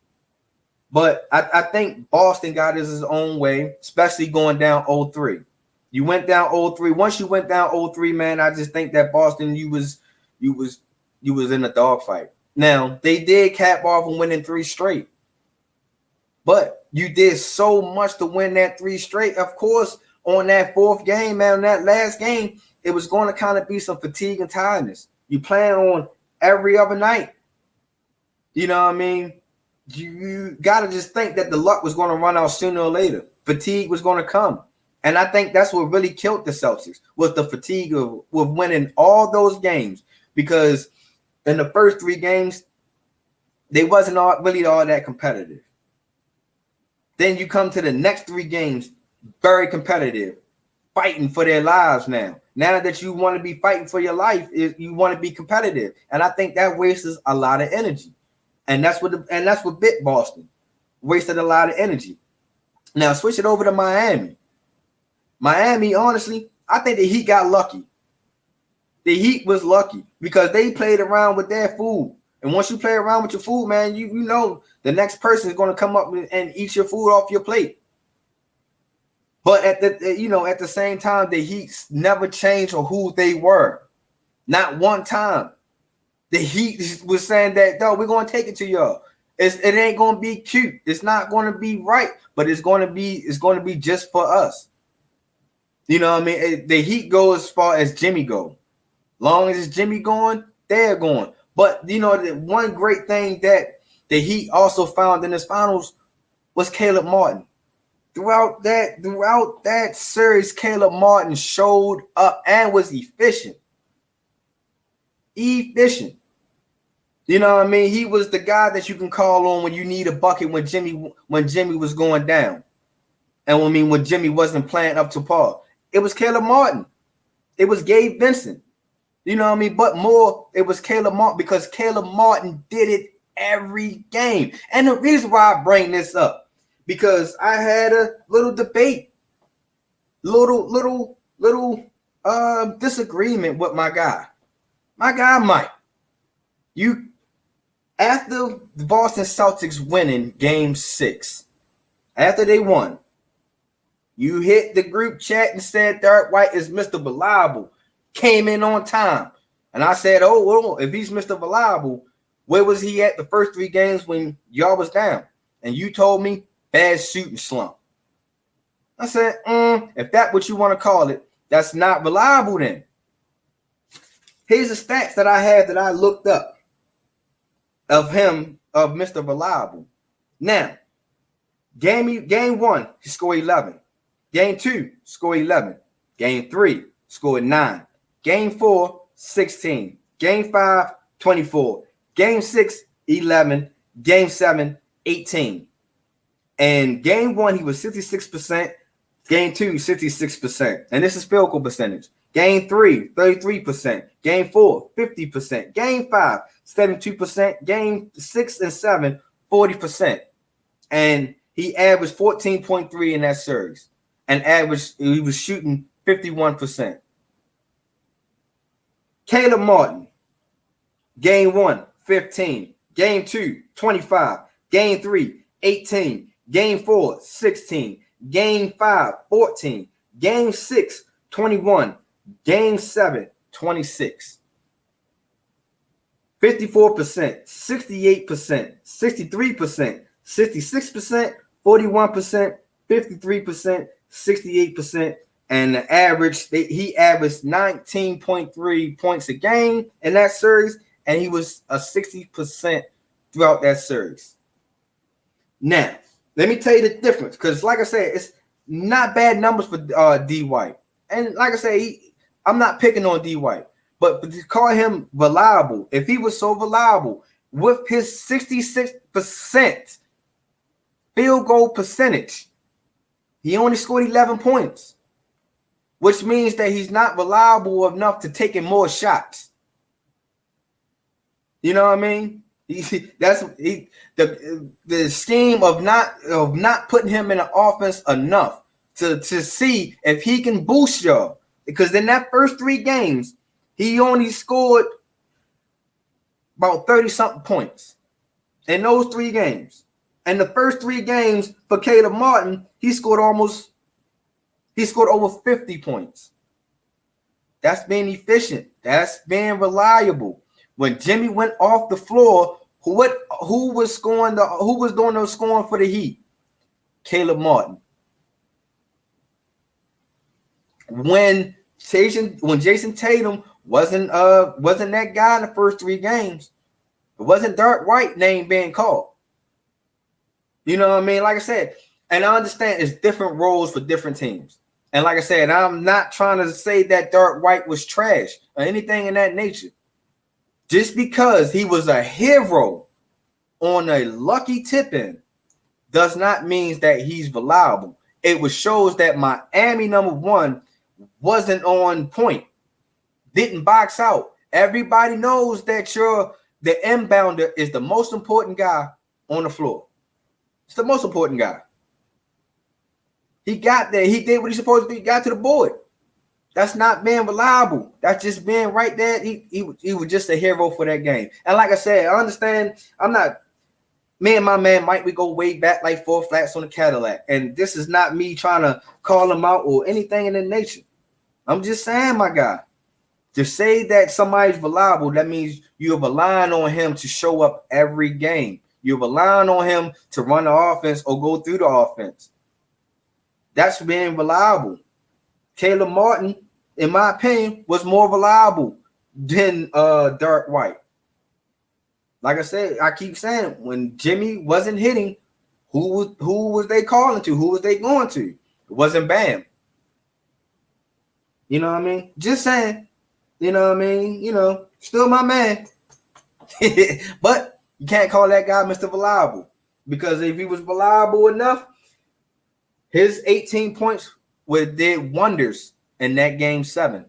But I think Boston got his own way, especially going down 0-3. You went down 0-3. Once you went down 0-3, man, I just think that Boston, you was in a dogfight. Now, they did cap off and winning 3 straight. But you did so much to win that 3 straight. Of course, on that 4th game, man, on that last game, it was going to kind of be some fatigue and tiredness. You playing on every other night. You know what I mean? You got to just think that the luck was going to run out sooner or later. Fatigue was going to come. And I think that's what really killed the Celtics was the fatigue of winning all those games. Because in the first 3 games, they wasn't really all that competitive. Then you come to the next 3 games, very competitive, fighting for their lives now. Now that you want to be fighting for your life, you want to be competitive. And I think that wastes a lot of energy. And that's what bit Boston. Wasted a lot of energy. Now switch it over to Miami. Miami, honestly, I think the Heat got lucky. The Heat was lucky because they played around with their food. And once you play around with your food, man, you know the next person is going to come up and eat your food off your plate. But at the same time, the Heat never changed on who they were. Not one time. The Heat was saying that, no, we're going to take it to y'all. It ain't going to be cute. It's not going to be right, but it's going to be just for us. You know what I mean? The Heat go as far as Jimmy go. Long as it's Jimmy going, they're going. But, the one great thing that the Heat also found in this finals was Caleb Martin. Throughout that series, Caleb Martin showed up and was efficient. Efficient. You know what I mean? He was the guy that you can call on when you need a bucket when Jimmy was going down. And when Jimmy wasn't playing up to par. It was Caleb Martin. It was Gabe Vincent. You know what I mean? But more, it was Caleb Martin because Caleb Martin did it every game. And the reason why I bring this up, because I had a little debate, little disagreement with my guy. My guy Mike. After the Boston Celtics winning game 6, after they won, you hit the group chat and said Derek White is Mr. Reliable, came in on time. And I said, well, if he's Mr. Reliable, where was he at the first 3 games when y'all was down? And you told me bad shooting slump. I said, if that's what you want to call it, that's not reliable then. Here's the stats that I have that I looked up of him, of Mr. Reliable. Now, game 1, he scored 11. Game 2, scored 11. Game 3, scored 9. Game 4, 16. Game 5, 24. Game 6, 11. Game 7, 18. And game 1, he was 66%. Game 2, 66%. And this is field goal percentage. Game 3, 33%. Game 4, 50%. Game 5, 72%. Game 6 and 7, 40%. And he averaged 14.3 in that series. And he was shooting 51%. Caleb Martin, game 1, 15. Game 2, 25. Game 3, 18. Game 4, 16. Game 5, 14. Game 6, 21. Game 7, 26. 54%, 68%, 63%, 66%, 41%, 53%, 68%, and the average, he averaged 19.3 points a game in that series, and he was a 60% throughout that series. Now, let me tell you the difference, because like I said, it's not bad numbers for D. White. And like I said, I'm not picking on D. White, but to call him reliable, if he was so reliable with his 66% field goal percentage, he only scored 11 points, which means that he's not reliable enough to take in more shots. You know what I mean? The scheme of not putting him in the offense enough to see if he can boost y'all. Because in that first 3 games, he only scored about 30-something points in those 3 games. And the first 3 games for Caleb Martin, he scored over 50 points. That's being efficient. That's being reliable. When Jimmy went off the floor, who was doing the scoring for the Heat? Caleb Martin. When Jason Tatum wasn't that guy in the first 3 games, it wasn't Dirk White name being called. You know what I mean? Like I said, and I understand it's different roles for different teams. And like I said, I'm not trying to say that Dirk White was trash or anything in that nature. Just because he was a hero on a lucky tip-in does not mean that he's reliable. It shows that Miami #1 wasn't on point, didn't box out. Everybody knows that the inbounder is the most important guy on the floor. It's the most important guy. He got there. He did what he's supposed to do. He got to the board. That's not being reliable. That's just being right there. He was just a hero for that game. And like I said, I understand. Me and my man Mike, we go way back like 4 flats on the Cadillac. And this is not me trying to call him out or anything in that nature. I'm just saying, my guy, to say that somebody's reliable, that means you're relying on him to show up every game. You're relying on him to run the offense or go through the offense. That's being reliable. Caleb Martin, in my opinion, was more reliable than Dirk White. Like I said, I keep saying, when Jimmy wasn't hitting, who was they calling to? Who was they going to? It wasn't Bam. You know what I mean? Just saying. You know what I mean? You know, still my man. But you can't call that guy Mr. Reliable, because if he was reliable enough, his 18 points did wonders in that game 7.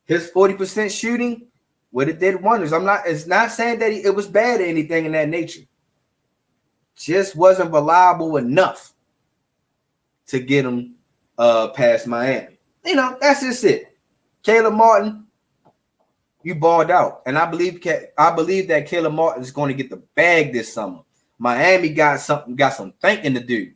His 40% shooting would have did wonders. It's not saying that it was bad or anything in that nature. Just wasn't reliable enough to get him past Miami. You know, that's just it. Caleb Martin, you balled out. And I believe that Caleb Martin is going to get the bag this summer. Miami got some thinking to do.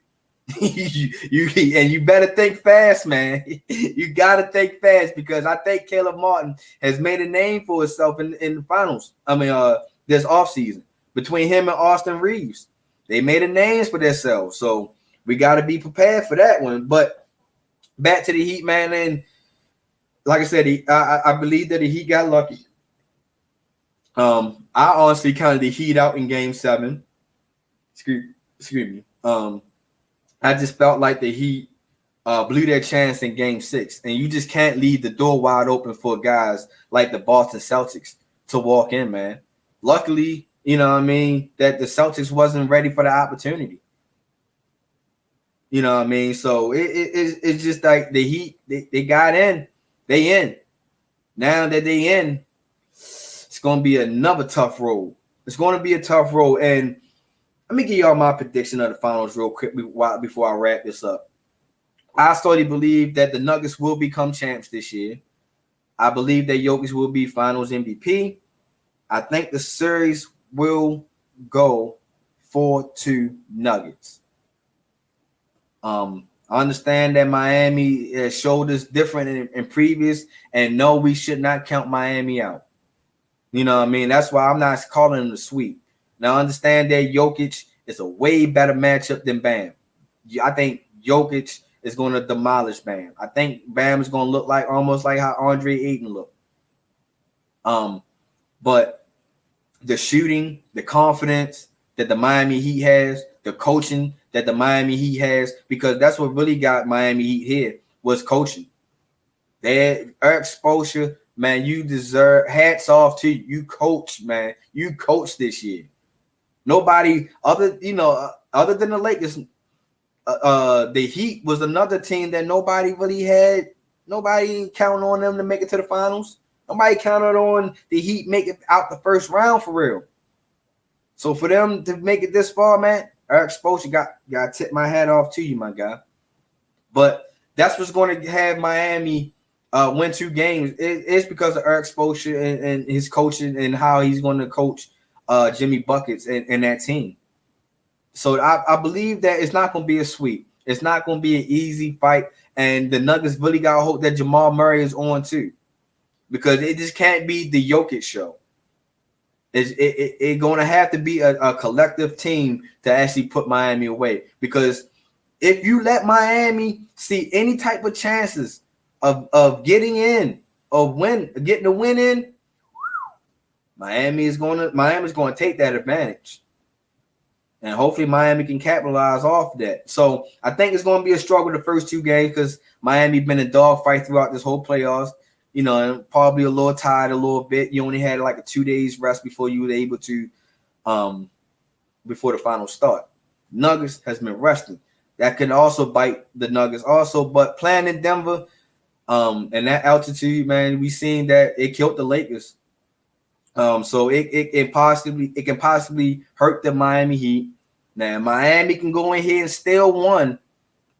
you better think fast, man. You gotta think fast, because I think Caleb Martin has made a name for himself in the finals. This offseason, between him and Austin Reeves, they made a name for themselves. So we got to be prepared for that one. But back to the Heat, man, and like I said, I believe that the Heat got lucky. I honestly counted the Heat out in Game 7. Excuse me. I just felt like the Heat blew their chance in Game 6, and you just can't leave the door wide open for guys like the Boston Celtics to walk in, man. Luckily, you know what I mean, that the Celtics wasn't ready for the opportunity. You know what I mean? So it's just like the Heat, they got in. They in. Now that they in, it's going to be another tough road. It's going to be a tough road. And let me give y'all my prediction of the finals real quick before I wrap this up. I solely believe that the Nuggets will become champs this year. I believe that Jokic will be finals MVP. I think the series will go 4-2 Nuggets. I understand that Miami showed us different in previous, and no, we should not count Miami out. You know what I mean? That's why I'm not calling them the sweep. Now, I understand that Jokic is a way better matchup than Bam. I think Jokic is going to demolish Bam. I think Bam is going to look like almost like how Andre Ayton looked. But the shooting, the confidence that the Miami Heat has, the coaching that the Miami Heat has, because that's what really got Miami Heat here was coaching. Their exposure, man, you deserve hats off to you. You coach, man. You coach this year. Nobody other than the Lakers, the Heat was another team that nobody really had. Nobody counted on them to make it to the finals. Nobody counted on the Heat make it out the first round for real. So for them to make it this far, man, Eric Spoelstra got to tip my hat off to you, my guy. But that's what's going to have Miami win 2 games. It's because of Eric Spoelstra and his coaching and how he's going to coach Jimmy Buckets and that team. So I believe that it's not going to be a sweep. It's not going to be an easy fight. And the Nuggets really got to hope that Jamal Murray is on too, because it just can't be the Jokic show. It's going to have to be a collective team to actually put Miami away. Because if you let Miami see any type of chances of getting in, getting a win in, Miami's going to take that advantage. And hopefully Miami can capitalize off that. So I think it's going to be a struggle the first 2 games because Miami been a dogfight throughout this whole playoffs. You know, and probably a little tired a little bit. You only had like a 2 days rest before you were able to, before the finals start. Nuggets has been resting. That can also bite the Nuggets also. But playing in Denver, and that altitude, man, we seen that it killed the Lakers. So it can possibly hurt the Miami Heat. Now Miami can go in here and still win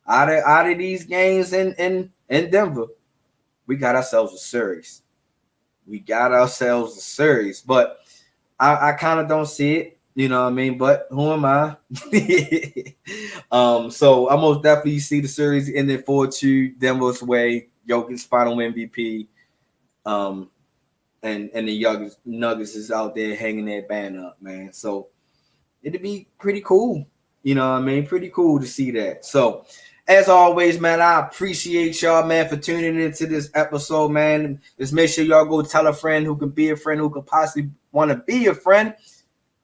out of these games in Denver. We got ourselves a series. But I kind of don't see it. You know what I mean? But who am I? So I most definitely see the series ending 4-2 Denver's way. Jokic's final MVP. And the Nuggets is out there hanging their band up, man. So it'd be pretty cool. You know what I mean? Pretty cool to see that. So as always, man, I appreciate y'all, man, for tuning into this episode, man. Just make sure y'all go tell a friend who can be a friend, who could possibly want to be a friend,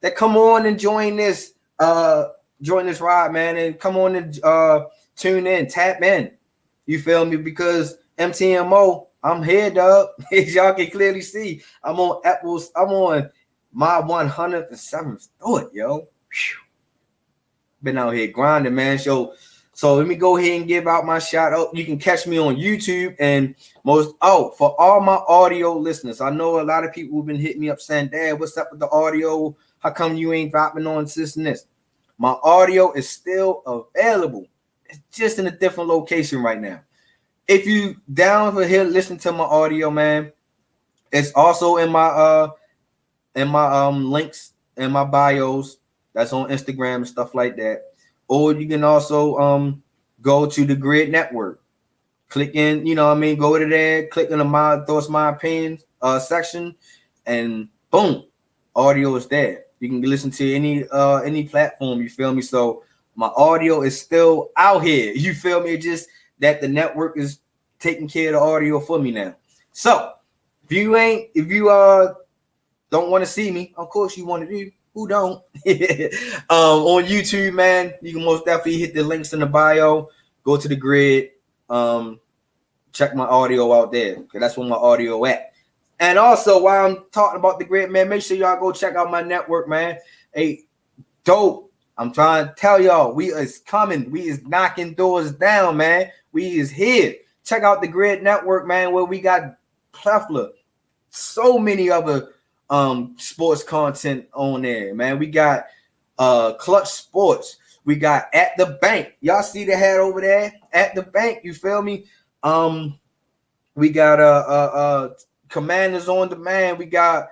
that come on and join this ride, man, and come on and tune in, tap in. You feel me? Because MTMO, I'm here, dog. As y'all can clearly see, I'm on my 107th thought, yo. Whew. Been out here grinding, man. So let me go ahead and give out my shout out. You can catch me on YouTube and for all my audio listeners. I know a lot of people have been hitting me up saying, Dad, what's up with the audio? How come you ain't dropping on this and this? My audio is still available. It's just in a different location right now. If you down for here, listen to my audio, man. It's also in my links and my bios. That's on Instagram and stuff like that. Or you can also go to the Gryd Network. Click in, you know what I mean? Go to there, click on the My Thoughts, My Opinions section, and boom, audio is there. You can listen to any platform, you feel me? So my audio is still out here. You feel me? It's just that the network is taking care of the audio for me now. So if you don't don't want to see me, of course you want to do. Who don't? On YouTube, man, you can most definitely hit the links in the bio. Go to the Gryd. Check my audio out there, because that's where my audio at. And also, while I'm talking about the Gryd, man, make sure y'all go check out my network, man. Hey, dope. I'm trying to tell y'all, we is coming. We is knocking doors down, man. We is here. Check out the Gryd network, man, where we got plethora, so many other sports content on there, man. We got Clutch Sports. We got At the Bank. Y'all see the hat over there? At the Bank, you feel me? We got Commanders on Demand. We got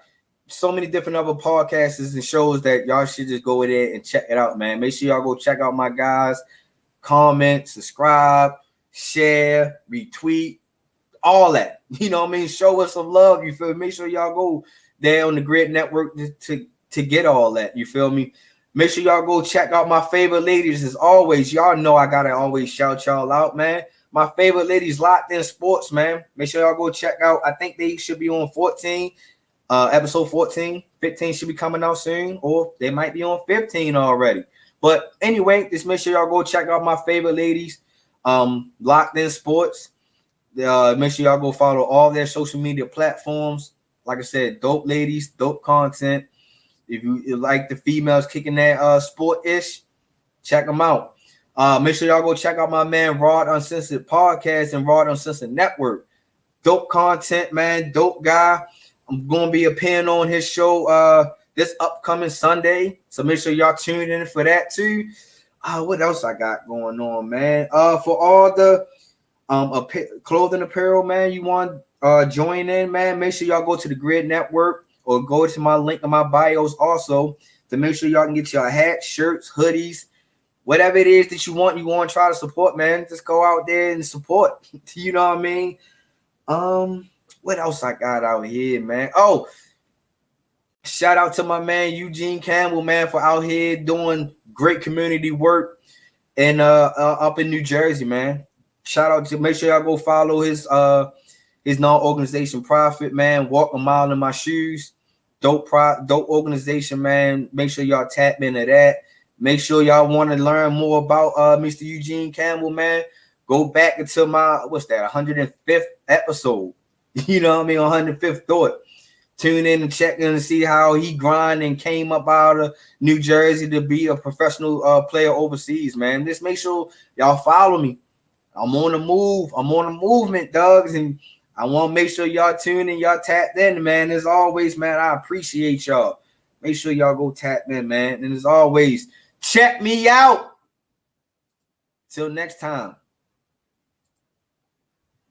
so many different other podcasts and shows that y'all should just go there and check it out, man. Make sure y'all go check out my guys. Comment, subscribe, share, retweet, all that. You know what I mean? Show us some love. You feel me? Make sure y'all go there on the Gryd network to get all that. You feel me? Make sure y'all go check out my favorite ladies. As always, y'all know I gotta always shout y'all out, man. My favorite ladies, Locked In Sports, man. Make sure y'all go check out. I think they should be on 14, episode 14. 15 should be coming out soon, or they might be on 15 already. But anyway, just make sure y'all go check out my favorite ladies, Locked In Sports. Make sure y'all go follow all their social media platforms. Like I said, dope ladies, dope content. If you like the females kicking that sport-ish, check them out. Make sure y'all go check out my man Rod Uncensored Podcast and Rod Uncensored Network. Dope content, man. Dope guy. I'm going to be appearing on his show this upcoming Sunday. So make sure y'all tune in for that too. What else I got going on, man? For all the clothing apparel, man, you want join in, man, make sure y'all go to the Gryd Network or go to my link in my bios also to make sure y'all can get your hats, shirts, hoodies, whatever it is that you want to try to support, man. Just go out there and support. You know what I mean? What else I got out here, man? Oh, shout out to my man Eugene Campbell, man, for out here doing great community work and up in New Jersey, man. Shout out to, make sure y'all go follow his non-organization profit, man. Walk a mile in my shoes. Dope organization, man. Make sure y'all tap into that. Make sure y'all want to learn more about Mr. Eugene Campbell, man. Go back into my 105th episode. You know what I mean? 105th thought. Tune in and check in and see how he grind and came up out of New Jersey to be a professional player overseas, man. Just make sure y'all follow me. I'm on the move. I'm on the movement, dogs, and I want to make sure y'all tune in, y'all tapped in, man. As always, man, I appreciate y'all. Make sure y'all go tap in, man. And as always, check me out. Till next time.